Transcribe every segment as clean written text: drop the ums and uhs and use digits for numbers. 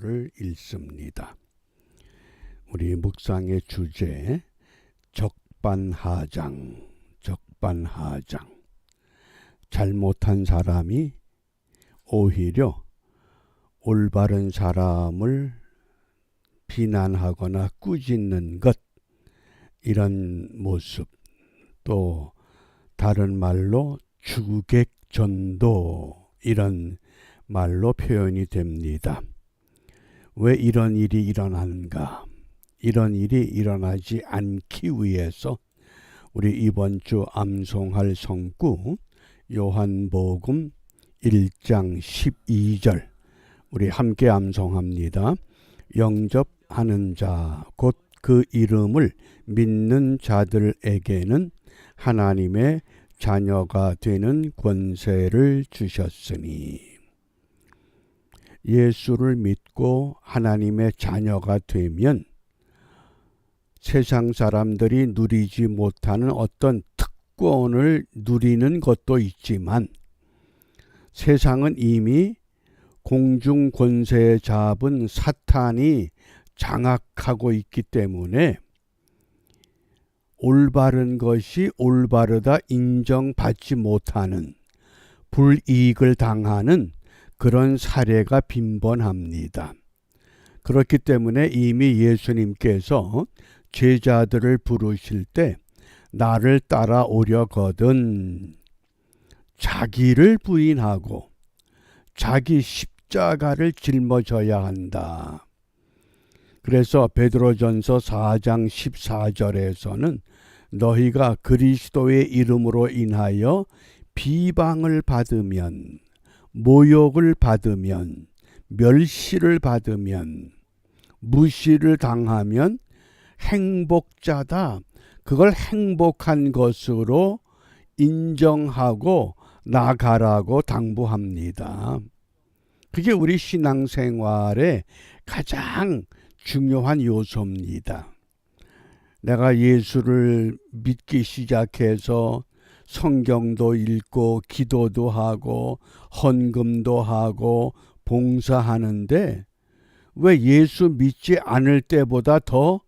4절을 읽습니다. 우리 묵상의 주제 적반하장. 잘못한 사람이 오히려 올바른 사람을 비난하거나 꾸짖는 것, 이런 모습, 또 다른 말로 주객전도, 이런 말로 표현이 됩니다. 왜 이런 일이 일어나는가? 이런 일이 일어나지 않기 위해서 우리 이번 주 암송할 성구 요한복음 1장 12절 우리 함께 암송합니다. 영접하는 자, 곧 그 이름을 믿는 자들에게는 하나님의 자녀가 되는 권세를 주셨으니. 예수를 믿고 하나님의 자녀가 되면 세상 사람들이 누리지 못하는 어떤 특권을 누리는 것도 있지만, 세상은 이미 공중 권세 잡은 사탄이 장악하고 있기 때문에 올바른 것이 올바르다 인정받지 못하는, 불이익을 당하는 그런 사례가 빈번합니다. 그렇기 때문에 이미 예수님께서 제자들을 부르실 때 나를 따라오려거든 자기를 부인하고 자기 십자가를 짊어져야 한다. 그래서 베드로전서 4장 14절에서는 너희가 그리스도의 이름으로 인하여 비방을 받으면, 모욕을 받으면, 멸시를 받으면, 무시를 당하면 행복자다. 그걸 행복한 것으로 인정하고 나가라고 당부합니다. 그게 우리 신앙생활의 가장 중요한 요소입니다. 내가 예수를 믿기 시작해서 성경도 읽고 기도도 하고 헌금도 하고 봉사하는데 왜 예수 믿지 않을 때보다 더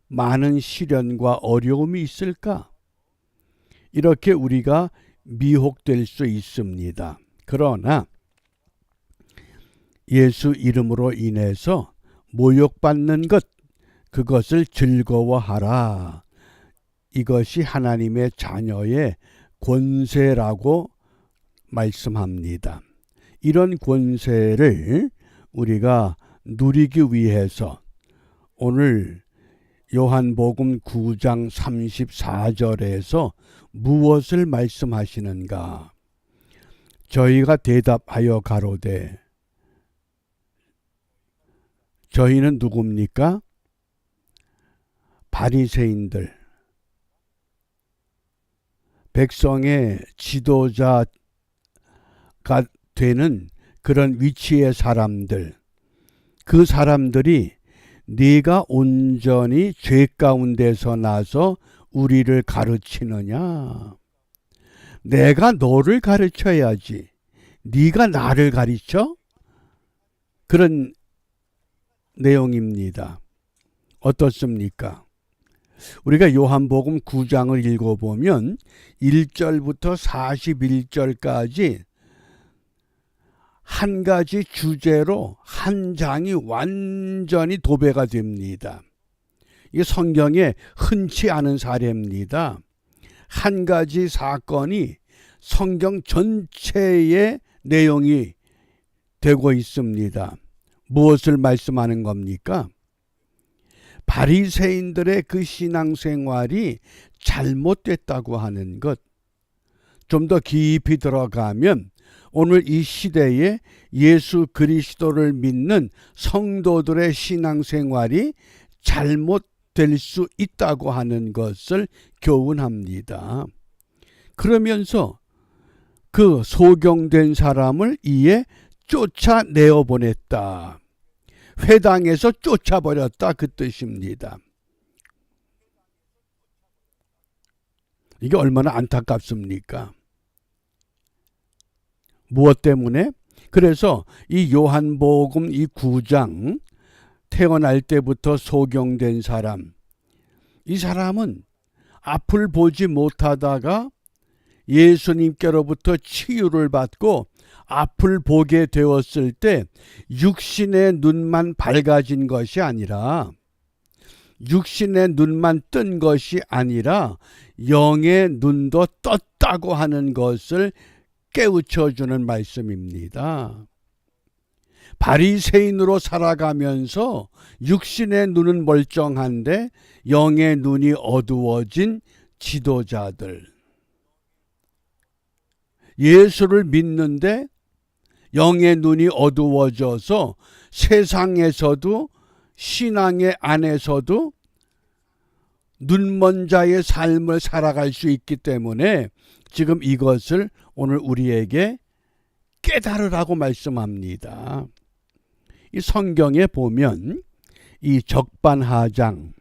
많은 시련과 어려움이 있을까? 이렇게 우리가 미혹될 수 있습니다. 그러나 예수 이름으로 인해서 모욕받는 것, 그것을 즐거워하라. 이것이 하나님의 자녀의 권세라고 말씀합니다. 이런 권세를 우리가 누리기 위해서 오늘 요한복음 9장 34절에서 무엇을 말씀하시는가? 저희가 대답하여 가로되, 저희는 누굽니까? 바리새인들, 백성의 지도자가 되는 그런 위치의 사람들, 그 사람들이 네가 온전히 죄 가운데서 나서 우리를 가르치느냐? 내가 너를 가르쳐야지. 네가 나를 가르쳐? 그런 내용입니다. 어떻습니까? 우리가 요한복음 9장을 읽어보면 1절부터 41절까지 한 가지 주제로 한 장이 완전히 도배가 됩니다. 이게 성경에 흔치 않은 사례입니다. 한 가지 사건이 성경 전체의 내용이 되고 있습니다. 무엇을 말씀하는 겁니까? 바리새인들의 그 신앙생활이 잘못됐다고 하는 것. 좀 더 깊이 들어가면 오늘 이 시대에 예수 그리스도를 믿는 성도들의 신앙생활이 잘못될 수 있다고 하는 것을 교훈합니다. 그러면서 그 소경된 사람을 이에 쫓아내어 보냈다. 회당에서 쫓아버렸다, 그 뜻입니다. 이게 얼마나 안타깝습니까? 무엇 때문에? 그래서 이 요한복음 이 9장 태어날 때부터 소경된 사람, 이 사람은 앞을 보지 못하다가 예수님께로부터 치유를 받고 앞을 보게 되었을 때 육신의 눈만 밝아진 것이 아니라, 육신의 눈만 뜬 것이 아니라 영의 눈도 떴다고 하는 것을 깨우쳐주는 말씀입니다. 바리새인으로 살아가면서 육신의 눈은 멀쩡한데 영의 눈이 어두워진 지도자들, 예수를 믿는데 영의 눈이 어두워져서 세상에서도 신앙의 안에서도 눈먼 자의 삶을 살아갈 수 있기 때문에 지금 이것을 오늘 우리에게 깨달으라고 말씀합니다. 이 성경에 보면 이 적반하장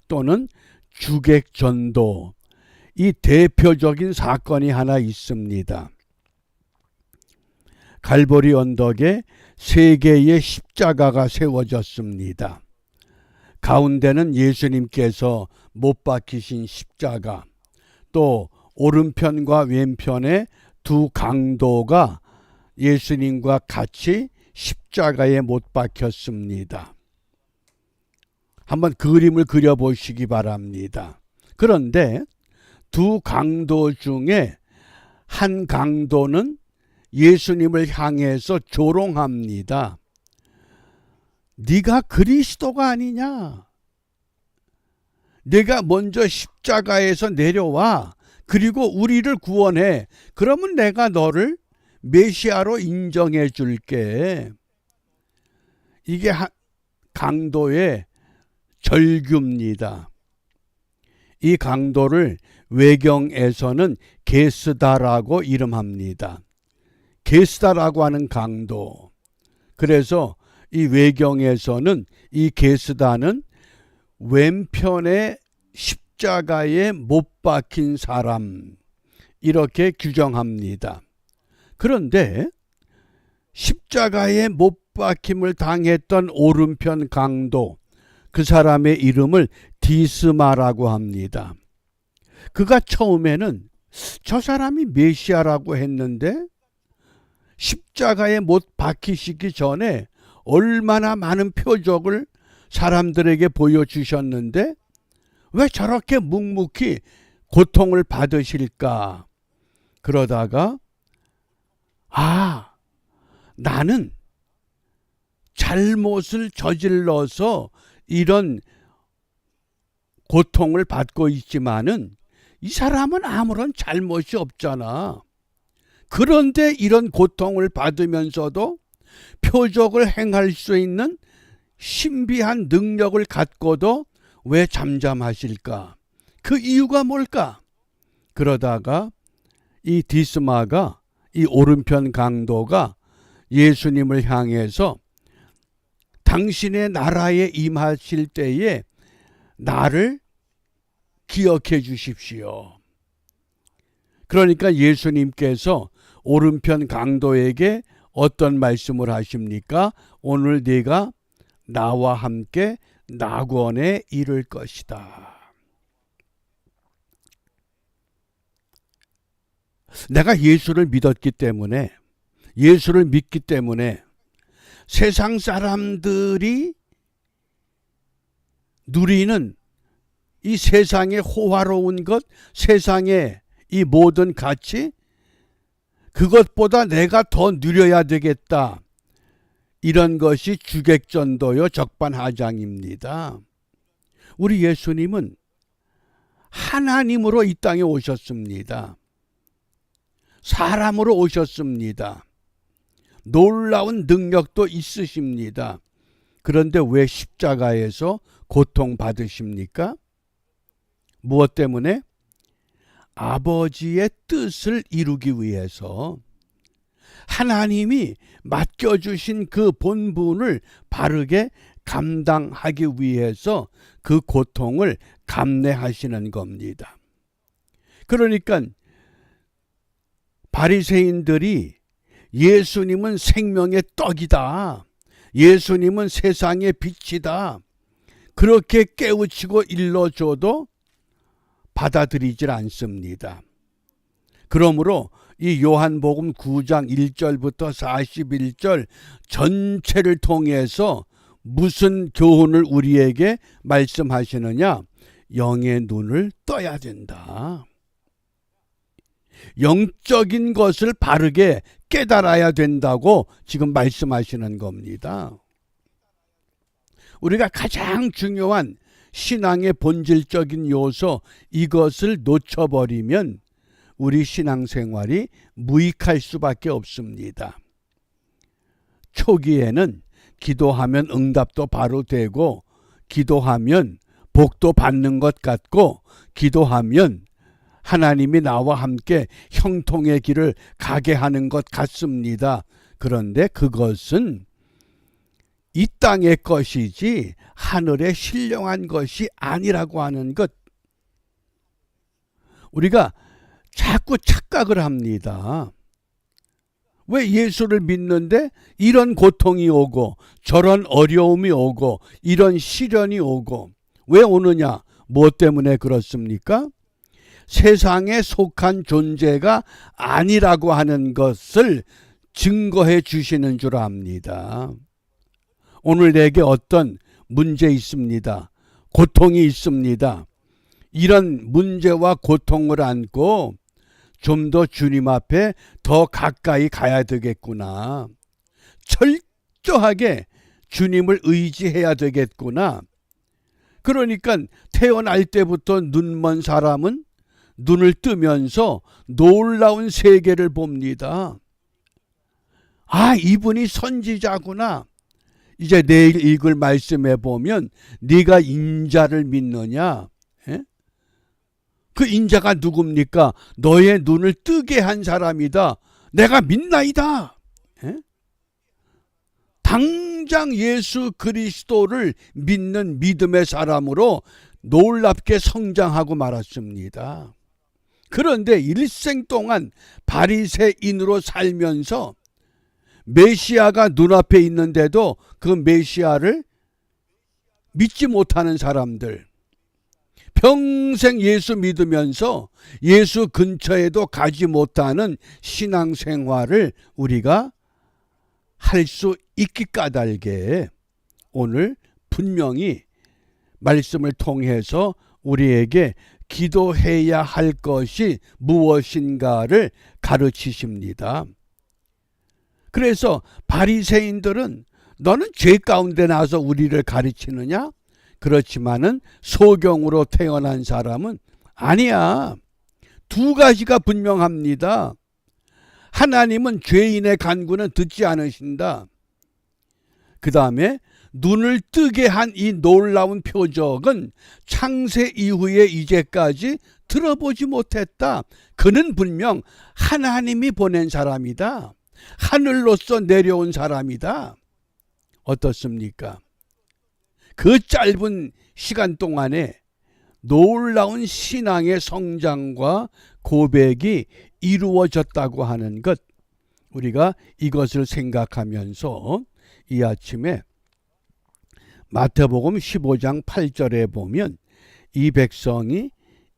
또는 주객전도, 이 대표적인 사건이 하나 있습니다. 갈보리 언덕에 3개의 십자가가 세워졌습니다. 가운데는 예수님께서 못 박히신 십자가, 또 오른편과 왼편에 2 강도가 예수님과 같이 십자가에 못 박혔습니다. 한번 그림을 그려보시기 바랍니다. 그런데 2 강도 중에 한 강도는 예수님을 향해서 조롱합니다. 네가 그리스도가 아니냐? 네가 먼저 십자가에서 내려와 그리고 우리를 구원해. 그러면 내가 너를 메시아로 인정해 줄게. 이게 강도의 절규입니다. 이 강도를 외경에서는 게스다라고 이름합니다. 게스다라고 하는 강도. 그래서 이 외경에서는 이 게스다는 왼편에 십자가에 못 박힌 사람, 이렇게 규정합니다. 그런데 십자가에 못 박힘을 당했던 오른편 강도, 그 사람의 이름을 디스마라고 합니다. 그가 처음에는 저 사람이 메시아라고 했는데 십자가에 못 박히시기 전에 얼마나 많은 표적을 사람들에게 보여주셨는데 왜 저렇게 묵묵히 고통을 받으실까? 그러다가 나는 잘못을 저질러서 이런 고통을 받고 있지만은 이 사람은 아무런 잘못이 없잖아. 그런데 이런 고통을 받으면서도 표적을 행할 수 있는 신비한 능력을 갖고도 왜 잠잠하실까? 그 이유가 뭘까? 그러다가 이 디스마가, 이 오른편 강도가 예수님을 향해서 당신의 나라에 임하실 때에 나를 기억해 주십시오. 그러니까 예수님께서 오른편 강도에게 어떤 말씀을 하십니까? 오늘 네가 나와 함께 낙원에 이를 것이다. 내가 예수를 믿었기 때문에, 예수를 믿기 때문에 세상 사람들이 누리는 이 세상의 호화로운 것, 세상의 이 모든 가치, 그것보다 내가 더 누려야 되겠다. 이런 것이 주객전도요 적반하장입니다. 우리 예수님은 하나님으로 이 땅에 오셨습니다. 사람으로 오셨습니다. 놀라운 능력도 있으십니다. 그런데 왜 십자가에서 고통받으십니까? 무엇 때문에? 아버지의 뜻을 이루기 위해서, 하나님이 맡겨주신 그 본분을 바르게 감당하기 위해서 그 고통을 감내하시는 겁니다. 그러니까 바리새인들이 예수님은 생명의 떡이다. 예수님은 세상의 빛이다. 그렇게 깨우치고 일러줘도 받아들이질 않습니다. 그러므로 이 요한복음 9장 1절부터 41절 전체를 통해서 무슨 교훈을 우리에게 말씀하시느냐? 영의 눈을 떠야 된다. 영적인 것을 바르게 깨달아야 된다고 지금 말씀하시는 겁니다. 우리가 가장 중요한 신앙의 본질적인 요소, 이것을 놓쳐버리면 우리 신앙생활이 무익할 수밖에 없습니다. 초기에는 기도하면 응답도 바로 되고, 기도하면 복도 받는 것 같고, 기도하면 하나님이 나와 함께 형통의 길을 가게 하는 것 같습니다. 그런데 그것은 이 땅의 것이지 하늘에 신령한 것이 아니라고 하는 것. 우리가 자꾸 착각을 합니다. 왜 예수를 믿는데 이런 고통이 오고 저런 어려움이 오고 이런 시련이 오고 왜 오느냐? 무엇 때문에 그렇습니까? 세상에 속한 존재가 아니라고 하는 것을 증거해 주시는 줄 압니다. 오늘 내게 어떤 문제 있습니다. 고통이 있습니다. 이런 문제와 고통을 안고 좀 더 주님 앞에 더 가까이 가야 되겠구나. 철저하게 주님을 의지해야 되겠구나. 그러니까 태어날 때부터 눈먼 사람은 눈을 뜨면서 놀라운 세계를 봅니다. 아, 이분이 선지자구나. 이제 내일 읽을 말씀에 보면 네가 인자를 믿느냐? 에? 그 인자가 누굽니까? 너의 눈을 뜨게 한 사람이다. 내가 믿나이다. 에? 당장 예수 그리스도를 믿는 믿음의 사람으로 놀랍게 성장하고 말았습니다. 그런데 일생 동안 바리새인으로 살면서 메시아가 눈앞에 있는데도 그 메시아를 믿지 못하는 사람들, 평생 예수 믿으면서 예수 근처에도 가지 못하는 신앙생활을 우리가 할 수 있기 까닭에 오늘 분명히 말씀을 통해서 우리에게 기도해야 할 것이 무엇인가를 가르치십니다. 그래서 바리새인들은 너는 죄 가운데 나서 우리를 가르치느냐? 그렇지만은 소경으로 태어난 사람은 아니야. 두 가지가 분명합니다. 하나님은 죄인의 간구는 듣지 않으신다. 그 다음에 눈을 뜨게 한 이 놀라운 표적은 창세 이후에 이제까지 들어보지 못했다. 그는 분명 하나님이 보낸 사람이다. 하늘로서 내려온 사람이다. 어떻습니까? 그 짧은 시간 동안에 놀라운 신앙의 성장과 고백이 이루어졌다고 하는 것, 우리가 이것을 생각하면서 이 아침에 마태복음 15장 8절에 보면 이 백성이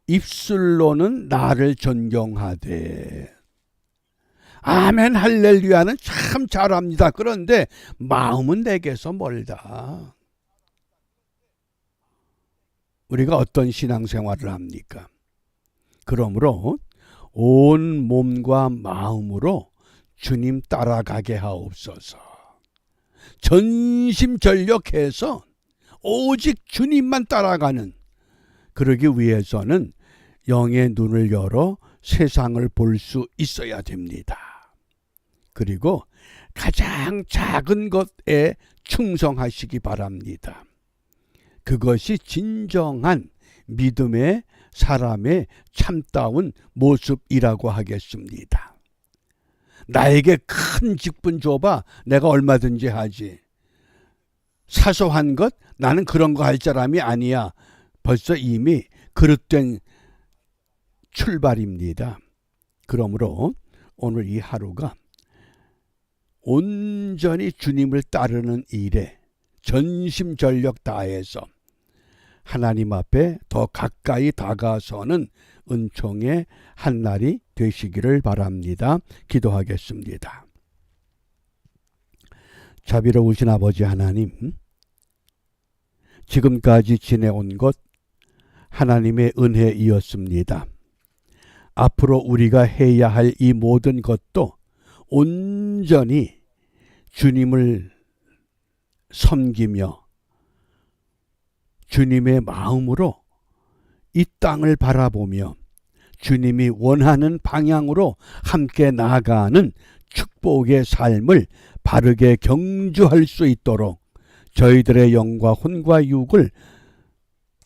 입술로는 나를 존경하되 아멘 할렐루야는 참 잘합니다. 그런데 마음은 내게서 멀다. 우리가 어떤 신앙생활을 합니까? 그러므로 온 몸과 마음으로 주님 따라가게 하옵소서. 전심전력해서 오직 주님만 따라가는, 그러기 위해서는 영의 눈을 열어 세상을 볼 수 있어야 됩니다. 그리고 가장 작은 것에 충성하시기 바랍니다. 그것이 진정한 믿음의 사람의 참다운 모습이라고 하겠습니다. 나에게 큰 직분 줘봐. 내가 얼마든지 하지. 사소한 것? 나는 그런 거 할 사람이 아니야. 벌써 이미 그릇된 출발입니다. 그러므로 오늘 이 하루가 온전히 주님을 따르는 일에 전심전력 다해서 하나님 앞에 더 가까이 다가서는 은총의 한날이 되시기를 바랍니다. 기도하겠습니다. 자비로우신 아버지 하나님, 지금까지 지내온 것 하나님의 은혜이었습니다. 앞으로 우리가 해야 할 이 모든 것도 온전히 주님을 섬기며 주님의 마음으로 이 땅을 바라보며 주님이 원하는 방향으로 함께 나아가는 축복의 삶을 바르게 경주할 수 있도록 저희들의 영과 혼과 육을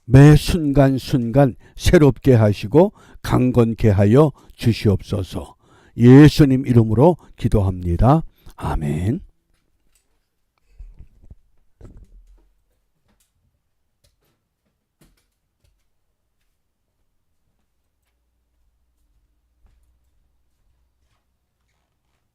매 순간순간 새롭게 하시고 강건케 하여 주시옵소서. 예수님 이름으로 기도합니다. 아멘.